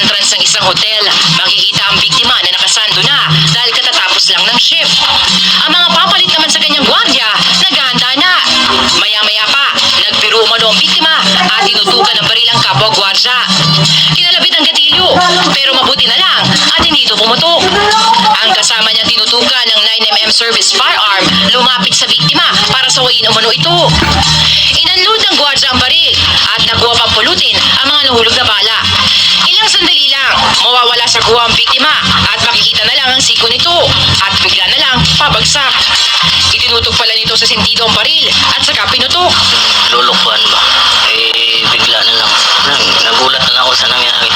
entrance ng isang hotel, makikita ang biktima na nakasando na dahil katatapos lang ng shift. Ang mga papalit naman sa ganyang gwardya, naghahanda na. Maya-maya pa, nagbiro umano ang biktima at tinutukan ng baril ang kapwa gwardya. Kinalabit ang gatilyo, pero mabuti na lang at hindi ito pumutok. Ang kasama niya tinutukan ng 9mm service firearm, lumapit sa biktima para sawayin umano ito. Inunload ng gwardya ang baril at nakuha pang pulutin ang mga nahulog na bala. Ilang sandali lang, mawawala sa kuha ang biktima at makikita na lang ang siko nito at bigla na lang pabagsak. Itinutok pala nito sa sentido ang baril at saka pinutok. Lulukban ba? Bigla na lang. Nagulat na lang ako sa nangyari.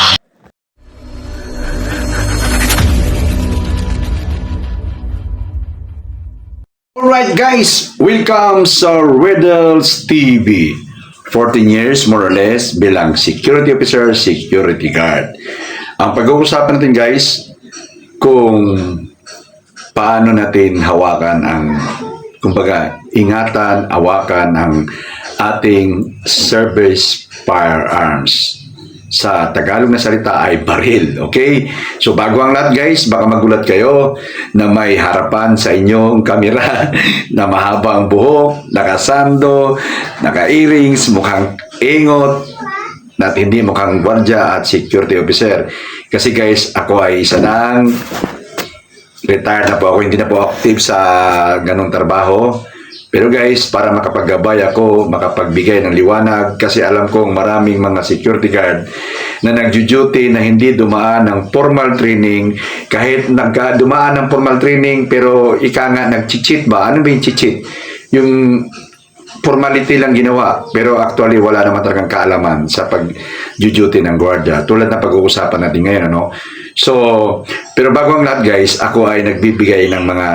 Alright guys, welcome sa Riddles TV. 14 years more or less bilang security officer, security guard. Ang pag-uusapan natin guys, kung paano natin hawakan ang, kumbaga, ingatan, hawakan ang ating service firearms. Sa Tagalog na salita ay baril, okay? So bago ang lahat guys, baka magulat kayo na may harapan sa inyong kamera na mahaba ang buhok, nakasando, naka-earrings, mukhang ingot, na hindi mukhang gwardya at security officer. Kasi guys, ako ay isa ng retired na po ako, hindi na po active sa ganong trabaho. Pero guys, para makapaggabay ako, makapagbigay ng liwanag, kasi alam kong maraming mga security guard na nagjo-duty na hindi dumaan ng formal training, kahit dumaan ng formal training, pero ika nga nag-cheat ba? Ano ba yung cheat? Yung formality lang ginawa, pero actually wala naman talagang kaalaman sa pag-duty ng guardia. Tulad ng pag-uusapan natin ngayon, ano? So, pero bago ang lahat guys, ako ay nagbibigay ng mga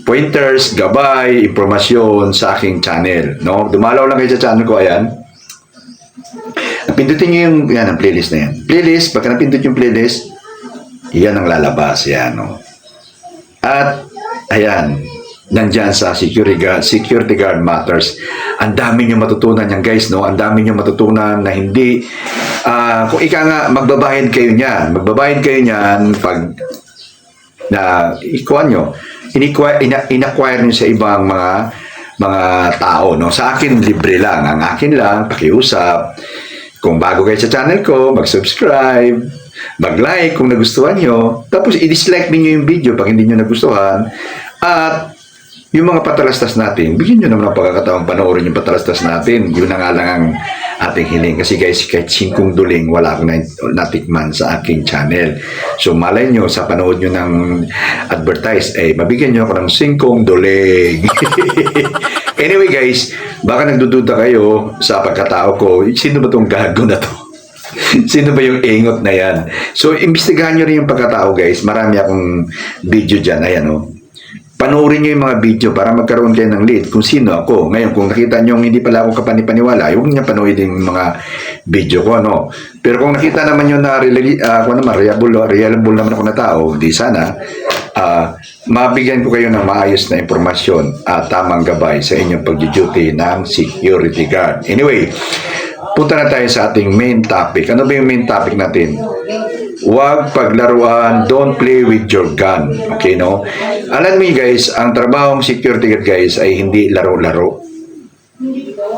pointers, gabay, impormasyon sa aking channel, no? Dumalaw lang kayo sa channel ko, ayan. Pindutin nyo yung, yan, ang playlist na yan. Playlist, pagka napindot yung playlist, yan ang lalabas, yan, no? At, ayan, nandyan sa Security Guard Matters. Ang dami nyo matutunan yan, guys, no? Ang dami nyo matutunan na hindi, kung ika nga, magbabayad kayo niyan. Magbabayad kayo niyan pag, ikuha nyo, in-acquire nyo sa ibang mga tao, no? Sa akin, libre lang. Ang akin lang, pakiusap. Kung bago kayo sa channel ko, mag-subscribe, mag-like kung nagustuhan nyo. Tapos, i-dislike niyo yung video pag hindi nyo nagustuhan. At, yung mga patalastas natin, bigyan nyo naman ang pagkakataong panoorin yung patalastas natin. Yun na nga lang ang ating hiling. Kasi guys, kahit 5 duling, wala akong natikman sa aking channel. So, malay nyo, sa panood nyo ng advertise, mabigyan nyo ako ng 5 duling. Anyway guys, baka nagdududa kayo sa pagkatao ko, sino ba tong gago na to? Sino ba yung ingot na yan? So, imbestigahan nyo rin yung pagkatao guys. Marami akong video dyan. Ayan o. Panoorin nyo yung mga video para magkaroon kayo ng lead kung sino ako. Ngayon, kung nakita nyo hindi pala ako kapanipaniwala, huwag nyo panoorin yung mga video ko, no? Pero kung nakita naman nyo na reliable naman ako na tao, di sana, mabigyan ko kayo ng maayos na impormasyon at tamang gabay sa inyong pag-duty ng security guard. Anyway, punta na tayo sa ating main topic. Ano ba yung main topic natin? Huwag paglaruan, don't play with your gun. Okay, no? Alam mo guys, ang trabahong security guard guys ay hindi laro-laro.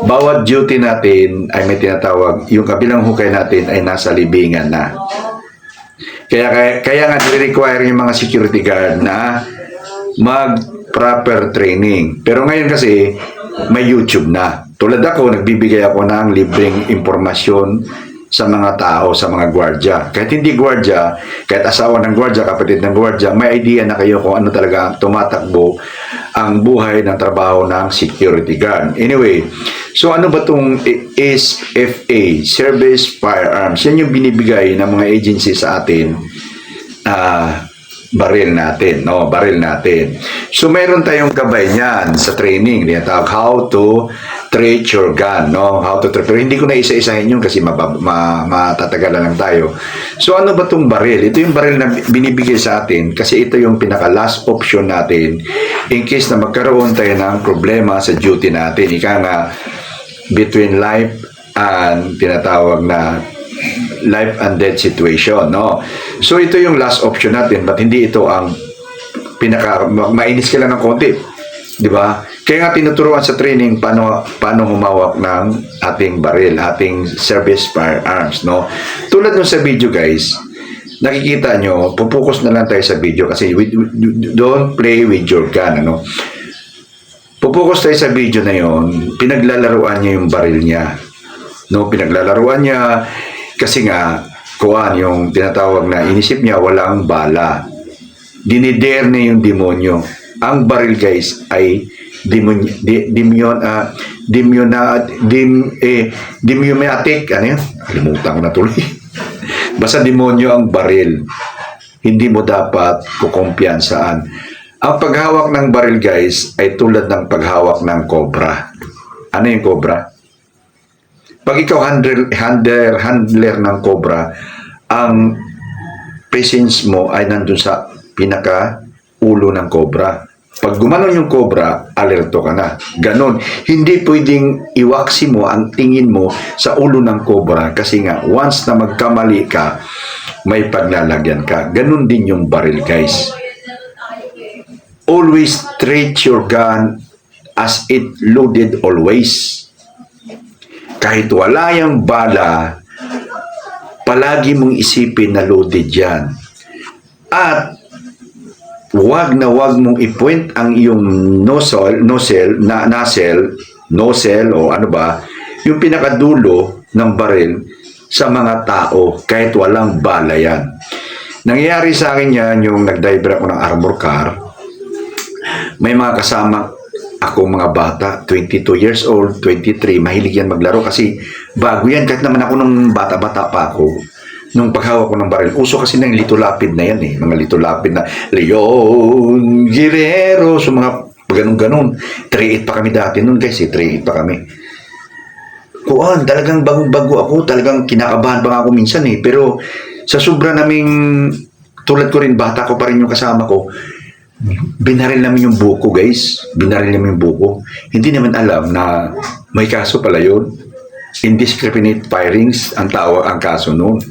Bawat duty natin ay may tinatawag, yung kabilang hukay natin ay nasa libingan na. Kaya nga nire-require yung mga security guard na mag-proper training. Pero ngayon kasi, may YouTube na. Tulad ako, nagbibigay ako ng libreng impormasyon sa mga tao, sa mga gwardya. Kahit hindi gwardya, kahit asawa ng gwardya, kapatid ng gwardya, may idea na kayo kung ano talaga tumatakbo ang buhay ng trabaho ng security guard. Anyway, so ano ba itong SFA, Service Firearms? Yan yung binibigay ng mga agency sa atin, baril natin, no? Baril natin. So, meron tayong gabay niyan sa training. Tinatawag how to treat your gun, no? How to treat. Pero hindi ko na isa-isahin yun kasi matatagalan lang tayo. So, ano ba itong baril? Ito yung baril na binibigay sa atin kasi ito yung pinaka-last option natin in case na magkaroon tayo ng problema sa duty natin. Ika nga, between life and tinatawag na life and death situation, no? So ito yung last option natin, but hindi ito ang mainis ka lang ng konti, di ba? Kaya nga tinuturuan sa training paano humawak ng ating baril, ating service firearms, no? Tulad nung sa video, guys, nakikita nyo, pupukus na lang tayo sa video kasi don't play with your gun, ano? Pupukus tayo sa video na yon, pinaglalaruan niya yung baril niya, no? Pinaglalaruan niya kasi nga, kuwan, yung tinatawag na inisip niya walang bala. Dinider na yung demonyo. Ang baril, guys, ay demoniatic, ano yun? Kalimutan ko na tuloy. Basta demonyo ang baril. Hindi mo dapat kukumpiyansaan. Ang paghawak ng baril, guys, ay tulad ng paghawak ng cobra. Ano yung cobra? Pag ikaw handler ng cobra, ang presence mo ay nandun sa pinaka-ulo ng cobra. Pag gumanon yung cobra, alerto ka na. Ganon. Hindi pwedeng iwaksi mo ang tingin mo sa ulo ng cobra kasi nga, once na magkamali ka, may paglalagyan ka. Ganon din yung baril, guys. Always treat your gun as it loaded always. Kahit wala yung bala, palagi mong isipin na loaded yan. At wag mong i-point ang iyong nozzle o ano ba, yung pinakadulo ng baril sa mga tao kahit walang bala yan. Nangyayari sa akin yan yung nag-diver ako ng armor car. May mga kasama ako mga bata, 22 years old, 23, mahilig yan maglaro kasi bago yan, kahit naman ako nung bata-bata pa ako, nung paghawak ko ng baril, uso kasi ng litolapid na yan eh, mga litolapid na Leon Guerrero, so mga ganun-ganun. 3-8 pa kami dati nun, guys, 3-8 pa kami. Kuan, talagang bago-bago ako, talagang kinakabahan pa nga ako minsan eh, pero sa sobra naming, tulad ko rin, bata ko pa rin yung kasama ko, binaril namin yung buko, guys. Binaril namin yung buko. Hindi naman alam na may kaso pala yun. Indiscriminate firings ang kaso noon.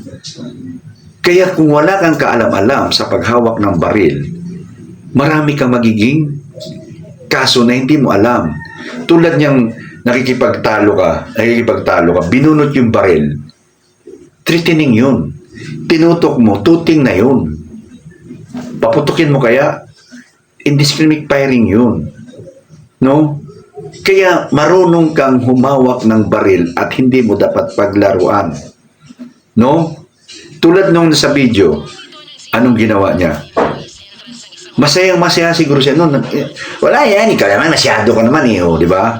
Kaya kung wala kang kaalam-alam sa paghawak ng baril, marami kang magiging kaso na hindi mo alam. Tulad niyang nakikipagtalo ka, binunot yung baril. Threatening yun. Tinutok mo, tuting na yun. Paputukin mo kaya, indiscriminate firing yun. No? Kaya marunong kang humawak ng baril at hindi mo dapat paglaruan. No? Tulad nung sa video, anong ginawa niya? Masayang-masaya siguro siya noon. Wala yan, ikaw naman, masyado ka naman eh, di ba?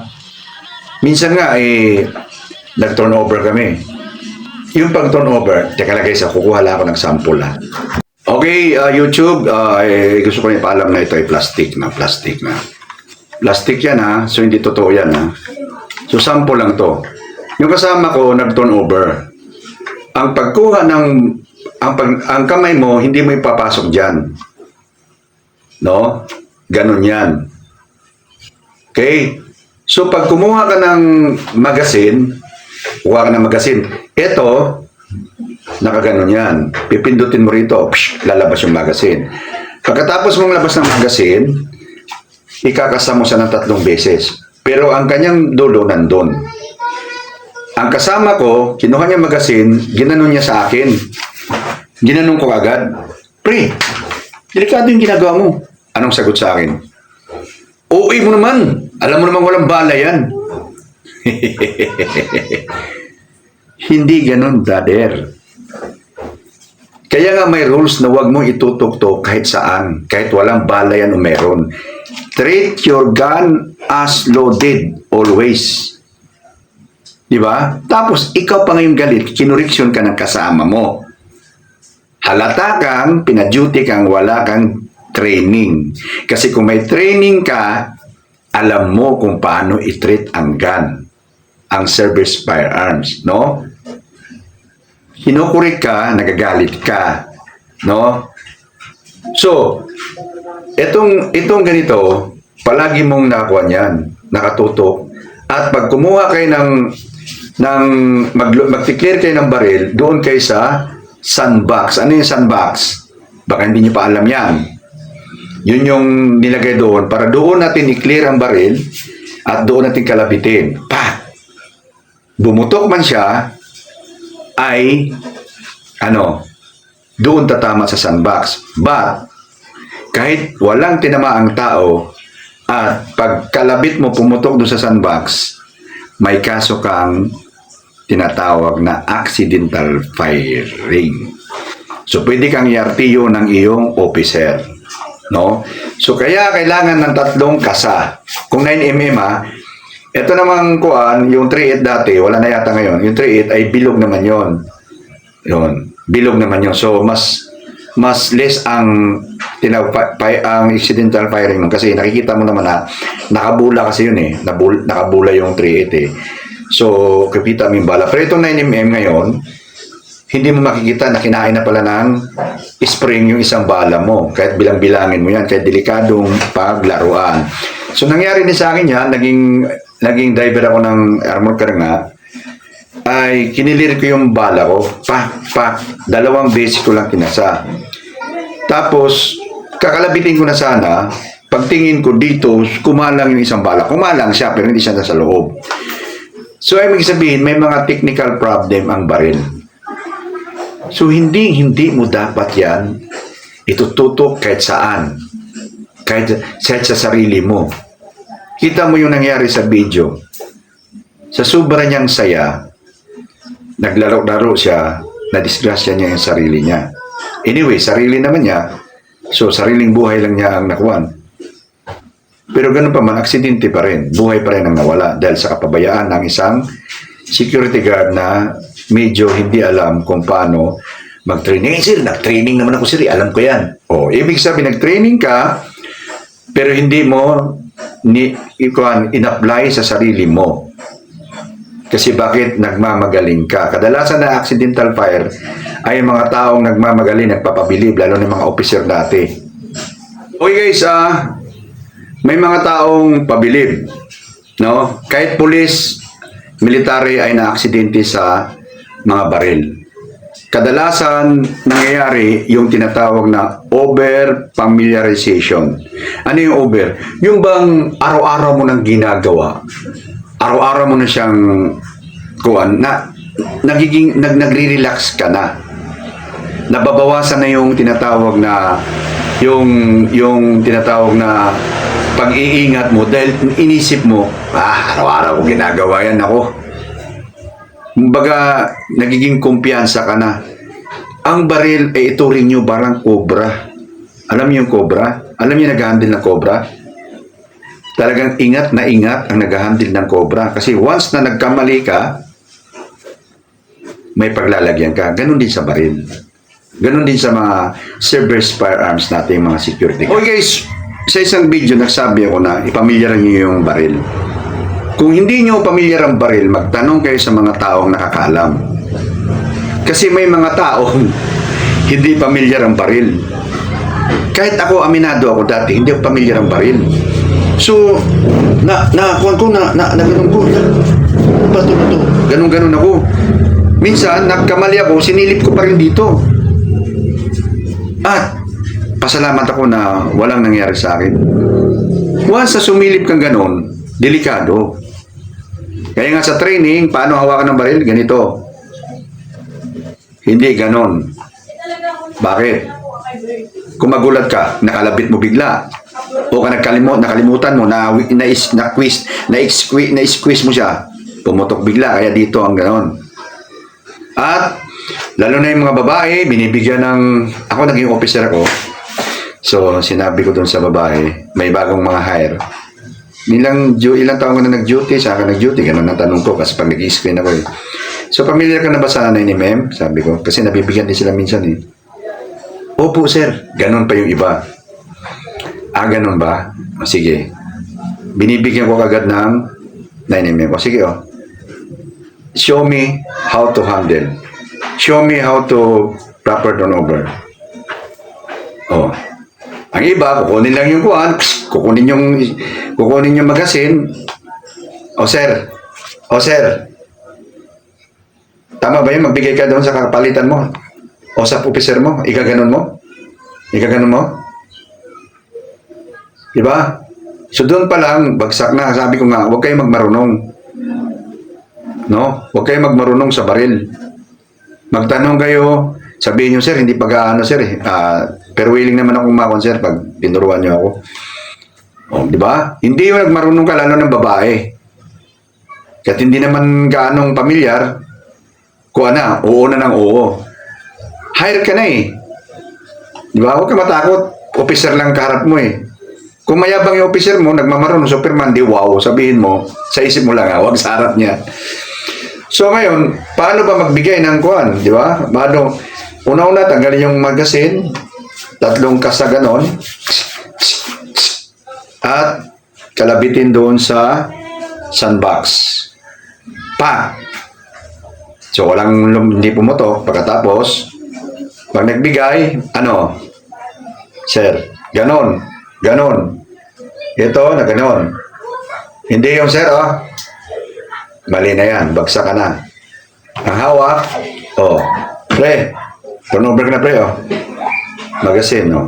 Minsan nga, nag-turnover kami. Yung pag-turnover, teka lang guys, kukuha lang ako ng sample ha. Okay, YouTube, gusto ko niya paalam na ito ay plastic na. Plastic yan ha, so hindi totoo yan ha. So sample lang to. Yung kasama ko, nag-turnover. Ang pagkuha ng, ang kamay mo, hindi mo ipapasok dyan. No? Ganon yan. Okay? So pag kumuha ka ng magasin, ito, nakaganon yan. Pipindutin mo rito, lalabas yung magasin. Pagkatapos mong labas ng magasin, ikakasa mo siya ng 3 beses. Pero ang kanyang dulo nandun. Ang kasama ko, kinuha niya magasin, ginanon niya sa akin. Ginanon ko agad. Pre, delikado yung ginagawa mo. Anong sagot sa akin? OA mo naman. Alam mo naman walang bala yan. Hindi ganun, brother. Kaya nga may rules na huwag mong itutok-tok kahit saan, kahit walang bala yan o meron. Treat your gun as loaded, always. Diba? Tapos, ikaw pa ngayong galit, kinuriksyon ka ng kasama mo. Halata kang, pinaduty kang, wala kang training. Kasi kung may training ka, alam mo kung paano i-treat ang gun, ang service firearms, no? Kinukurik ka, nagagalit ka, no? So, itong ganito, palagi mong nakuha niyan, nakatutok. At pag kumuha kayo ng mag-declare kayo ng baril, doon kayo sa sandbox. Ano yung sandbox? Baka hindi nyo pa alam yan. Yun yung nilagay doon para doon natin i-clear ang baril at doon natin kalabitin. Pa! Bumutok man siya, ay doon tatama sa sandbox. But, kahit walang tinamaang tao at pagkalabit mo pumutok doon sa sandbox, may kaso kang tinatawag na accidental firing. So, pwede kang iartiyo ng iyong officer. No? So, kaya kailangan ng 3 kasa. Kung 9mm ito namang kuan, yung 3.8 dati, wala na yata ngayon. Yung 3.8 ay bilog naman yon. Yun, bilog naman yun. So, mas less ang ang accidental firing nun. Kasi nakikita mo naman na nakabula kasi yun eh. Nakabula yung 3.8 eh. So, kapita mo yung bala. Pero itong 9mm ngayon, hindi mo makikita na kinain na pala ng spring yung isang bala mo. Kahit bilang-bilangin mo yan. Kahit delikadong paglaruan. So, nangyari din sa akin yan, naging driver ako ng armor car nga, ay kinilir ko yung bala ko. Pak. 2 beses ko lang kinasa. Tapos, kakalabitin ko na sana, pagtingin ko dito, kumalang yung isang bala. Kumalang siya, pero hindi siya nasa loob. So, ibig sabihin, may mga technical problem ang baril. So, hindi mo dapat yan itututok kahit saan. Kahit sa sarili mo. Kita mo yung nangyari sa video. Sa sobra niyang saya, naglaro-laro siya, na-disgrasya niya yung sarili niya. Anyway, sarili naman niya, so sariling buhay lang niya ang nakuhan. Pero ganun pa man, aksidente pa rin. Buhay pa rin ang nawala dahil sa kapabayaan ng isang security guard na medyo hindi alam kung paano mag-training. Sir, nag-training naman ako, sir. Alam ko yan. Ibig sabihin, nag-training ka, pero hindi mo in-apply sa sarili mo. Kasi bakit nagmamagaling ka? Kadalasan na accidental fire ay mga taong nagmamagaling, nagpapabilib, lalo ng mga officer dati. Okay guys, may mga taong pabilib. No? Kahit police, military ay na-aksidente sa mga baril. Kadalasan nangyayari yung tinatawag na over-familiarization. Ano yung over? Yung bang araw-araw mo nang ginagawa, araw-araw mo na siyang nagre-relax ka na. Nababawasan na yung tinatawag na yung tinatawag na pag-iingat mo dahil inisip mo, araw-araw ko ginagawa yan ako. Kumbaga, nagiging kumpiyansa ka na. Ang baril ay ituring nyo barang cobra. Alam niyo yung cobra? Alam niyo nag-handle ng cobra? Talagang ingat na ingat ang nag-handle ng cobra. Kasi once na nagkamali ka, may paglalagyan ka. Ganon din sa baril. Ganon din sa mga service firearms natin, mga security. Okay guys, sa isang video nagsabi ako na ipamilyaran niyo yung baril. Kung hindi nyo pamilyar ang baril, magtanong kayo sa mga taong nakakaalam. Kasi may mga taong hindi pamilyar ang baril. Kahit ako, aminado ako dati, hindi ako pamilyar ang baril. So, ganun ako. Minsan, nagkamali ako, sinilip ko pa rin dito. At, pasalamat ako na walang nangyari sa akin. Once na sumilip kang ganun, delikado. Kaya nga sa training, paano hawakan ng baril? Ganito. Hindi ganon. Bakit? Kung magulat ka, nakalabit mo bigla. O ka nakalimutan mo, na-squeeze mo siya. Pumutok bigla, kaya dito ang ganon. At, lalo na yung mga babae, binibigyan ng, ako naging officer ako. So, sinabi ko dun sa babae, may bagong mga hire. Ilang taon ko na nag-duty, sa akin nag-duty, ganun ang tanong ko kasi pag nag-i-screen ako eh. So, familiar ka na ba sa 9mm? Sabi ko, kasi nabibigyan din sila minsan eh. Opo, sir. Ganun pa yung iba. Ganun ba? Sige. Binibigyan ko kagad ng 9mm. Sige, show me how to handle. Show me how to proper turnover. Ang iba, kukunin lang yung kuhan, kukunin yung magasin. Sir. Tama ba yun? Magbigay ka doon sa kapalitan mo? O sa officer mo? Igaganon mo? Igaganon mo? Diba? So doon pa lang, bagsak na. Sabi ko nga, huwag kayo magmarunong. No? Huwag kayo magmarunong sa baril. Magtanong kayo, sabihin nyo, sir, hindi pag-ano, sir. Pero willing naman akong makon, sir, pag tinuruan nyo ako. O, di ba? Hindi yung nagmarunong ka, lalo ng babae. Kahit hindi naman gaanong pamilyar, kuha na, oo na ng oo. Hire ka na eh. Di ba? Huwag ka matakot. Officer lang kaharap mo eh. Kung mayabang yung officer mo, nagmamarunong Superman, di wow, sabihin mo, sa isip mo lang huwag sa harap niya. So ngayon, paano ba magbigay ng kuhan? Di ba? Paano? Una-una, tanggalin yung magazine, 3 kasa ganon, at kalabitin doon sa sandbox. Pa! So, hindi pumutok. Pagkatapos, pag nagbigay, ano? Sir, ganon. Ganon. Ito, na ganon. Hindi yung sir, oh. Mali na yan. Bagsak ka na. Ang hawak, oh. Pre, turnover ka na, pre, oh. Magazine, oh.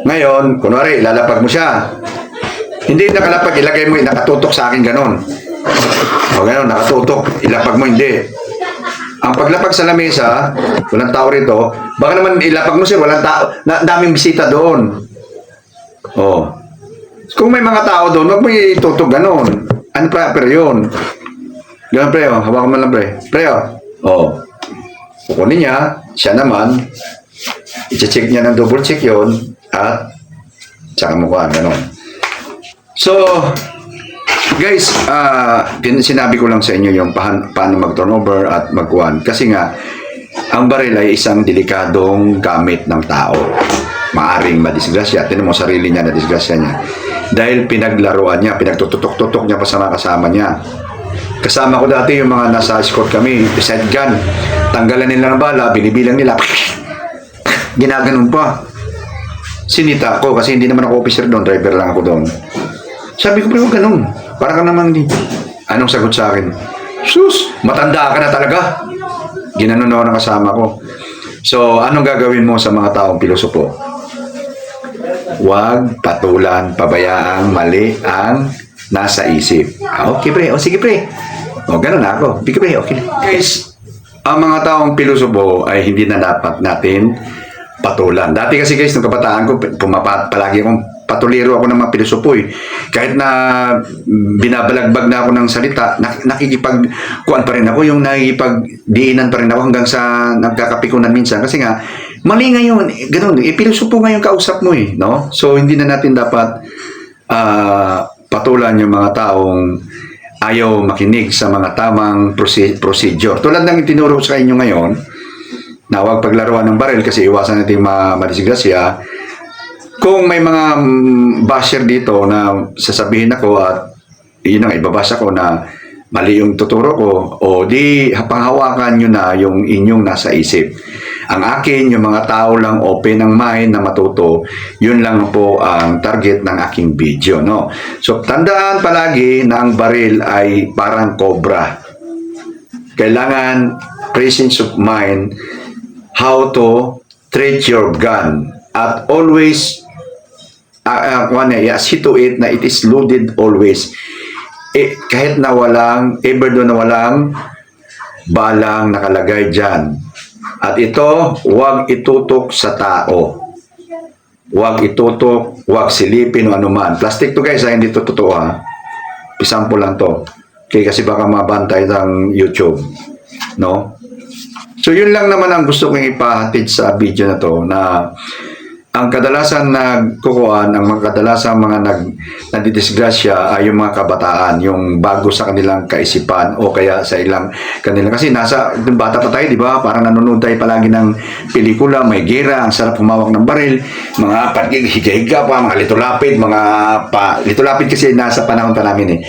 Ngayon, kunwari, lalapag mo siya. Hindi nakalapag, ilagay mo, nakatutok sa akin ganon. O ganon, nakatutok, ilapag mo, hindi. Ang paglapag sa lamesa, walang tao rito, baka naman ilapag mo sir, walang tao, daming bisita doon. Oh. Kung may mga tao doon, wag mo itutok ganon. Ano pa, pero yun. Ganon pre, oh. Hawakan mo lang pre. Pre, oh. Oh. Kukunin niya, siya naman, i-check niya ng double check yun, at tsaka mo kuhan, ganon. So, guys, sinabi ko lang sa inyo yung paano mag-turnover at magkuhan. Kasi nga, ang baril ay isang delikadong gamit ng tao. Maaring madisgrasya. Tinan mo sarili niya na disgrasya niya. Dahil pinaglaruan niya, pinagtututok-tutok niya pa sa mga kasama niya. Kasama ko dati yung mga nasa escort kami, beside gun. Tanggalan nila ng bala, binibilang nila. Ginaganon pa. Sinita ko kasi hindi naman ako officer doon, driver lang ako doon. Sabi ko, pero ganun. Para ka naman di. Anong sagot sa akin? Sus, matanda ka na talaga. Ginanon ako ng kasama ko. So, anong gagawin mo sa mga taong pilosopo? Huwag patulan, pabayaang mali ang nasa isip. Okay pre, o sige pre. O ganun na ako. Sige pre, okay. Guys, ang mga taong pilosopo ay hindi na dapat natin patulan. Dati kasi guys, nung kabataan ko, palagi akong patuliro ako ng mga pilosopo eh. Kahit na binabalagbag na ako ng salita, nakikipagkuan pa rin ako, yung nakikipagdiinan pa rin ako hanggang sa nagkakapikunan minsan. Kasi nga, mali ngayon, ganun, pilosopo ngayon kausap mo eh, no? So, hindi na natin dapat patulan yung mga taong ayaw makinig sa mga tamang procedure. Tulad ng itinuro sa inyo ngayon, na huwag paglaruan ng baril kasi iwasan natin madisgrasya. Kung may mga basher dito na sasabihin ako at yun ang ibabasa ko na mali yung tuturo ko, o di panghawakan nyo na yung inyong nasa isip. Ang akin, yung mga tao lang open ng mind na matuto, yun lang po ang target ng aking video. No? So, tandaan palagi na ang baril ay parang cobra. Kailangan presence of mind how to treat your gun at always see to it na it is loaded always. Kahit na ever doon na walang balang nakalagay dyan. At ito, huwag itutok sa tao. Huwag itutok, huwag silipin o anuman. Plastic to guys, hindi to totoo ha. Pisample lang to. Okay, kasi baka mabantay ng YouTube. No? So, yun lang naman ang gusto kong ipahatid sa video na to, na ang kadalasan nagkukuhan, ang mga kadalasan mga nadidisgrasya ay yung mga kabataan, yung bago sa kanilang kaisipan o kaya sa ilang kanilang, kasi nasa bata pa tayo, di ba? Parang nanonood tayo palagi ng pelikula, may gera, ang sarap humawak ng baril, mga higa-higa pa, mga litulapid, litulapid kasi nasa panahon pa namin eh.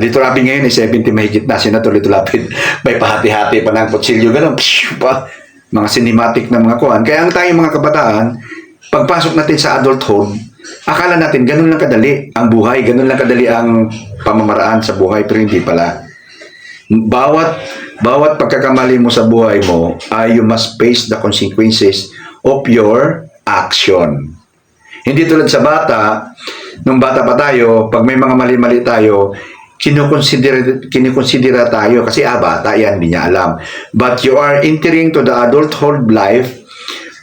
Litulapid ngayon eh, 70 mahigit na, Senator Litulapid, may pahati-hati pa ng kutsilyo, gano'n, pa, mga cinematic na mga kuhan. Kaya ang tayong mga kabataan, pagpasok natin sa adulthood, akala natin ganun lang kadali ang buhay, ganun lang kadali ang pamamaraan sa buhay, pero hindi pala. Bawat pagkakamali mo sa buhay mo ay you must face the consequences of your action. Hindi tulad sa bata, nung bata pa tayo, pag may mga mali-mali tayo, kinukonsidera tayo kasi bata yan, hindi niya alam. But you are entering to the adulthood life,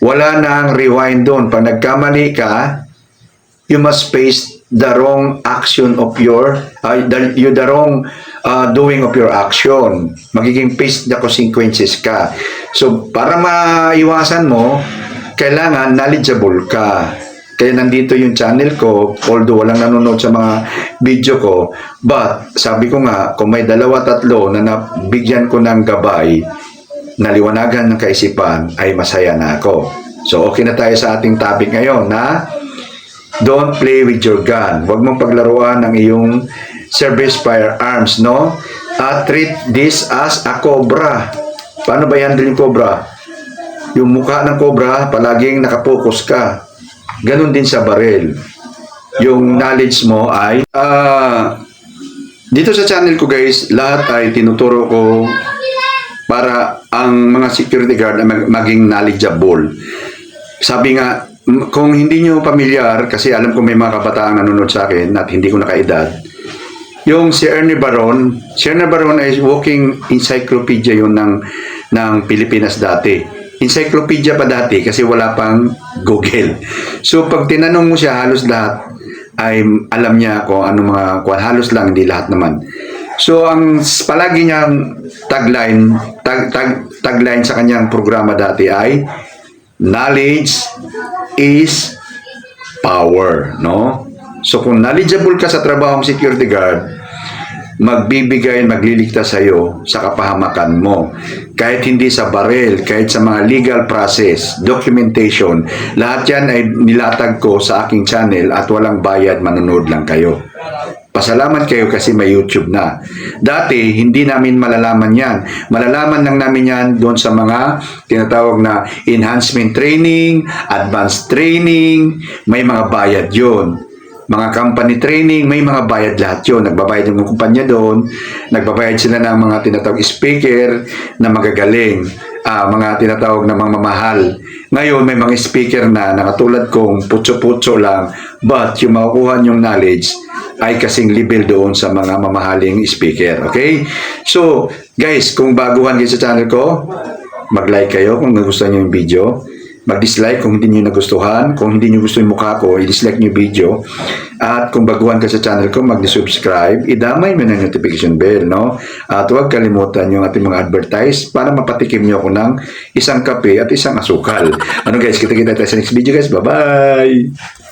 wala nang rewind doon. Pag nagkamali ka, you must face the wrong action of your the wrong doing of your action. Magiging face the consequences ka. So para maiwasan mo, kailangan knowledgeable ka. Kaya nandito yung channel ko, although walang nanonood sa mga video ko, but sabi ko nga, kung may 2-3 na nabigyan ko ng gabay, naliwanagan ng kaisipan, ay masaya na ako. So okay na tayo sa ating topic ngayon na don't play with your gun. Huwag mong paglaruan ng iyong service firearms, no? Treat this as a cobra. Paano ba yan yung cobra? Yung mukha ng cobra, palaging nakapokus ka. Ganon din sa baril. Yung knowledge mo ay dito sa channel ko guys, lahat ay tinuturo ko para ang mga security guard ay maging knowledgeable. Sabi nga, kung hindi nyo pamilyar, kasi alam ko may mga kabataan nanonood sa akin at hindi ko nakaedad, yung si Ernie Baron ay walking encyclopedia yun ng Pilipinas dati. Encyclopedia pa dati kasi wala pang Google. So pag tinanong mo siya, halos lahat ay alam niya kung ano mga halos lang, hindi lahat naman. So ang palagi niyang tagline sa kanyang programa dati ay knowledge is power, no? So kung knowledgeable ka sa trabahong security guard, magliligtas sa iyo sa kapahamakan mo. Kahit hindi sa baril, kahit sa mga legal process, documentation, lahat yan ay nilatag ko sa aking channel at walang bayad, manonood lang kayo. Pasalamat kayo kasi may YouTube na. Dati, hindi namin malalaman yan. Malalaman lang namin yan doon sa mga tinatawag na enhancement training, advanced training, may mga bayad yun. Mga company training, may mga bayad lahat yun. Nagbabayad ng kumpanya doon. Nagbabayad sila ng mga tinatawag speaker na magagaling. Mga tinatawag na mga mamahal. Ngayon, may mga speaker na nakatulad kong putso-putso lang. But yung makukuha yung knowledge ay kasing level doon sa mga mamahaling speaker. Okay? So, guys, kung baguhan kayo sa channel ko, mag-like kayo kung nagustuhan nyo yung video. Mag-dislike kung hindi nyo nagustuhan. Kung hindi nyo gusto yung mukha ko, i-dislike nyo yung video. At kung baguhan ka sa channel ko, mag-subscribe. Idamay mo ng notification bell, no? At huwag kalimutan yung ating mga advertise para mapatikim nyo ako ng isang kape at isang asukal. Ano guys, kita-kita tayo sa next video guys. Bye-bye!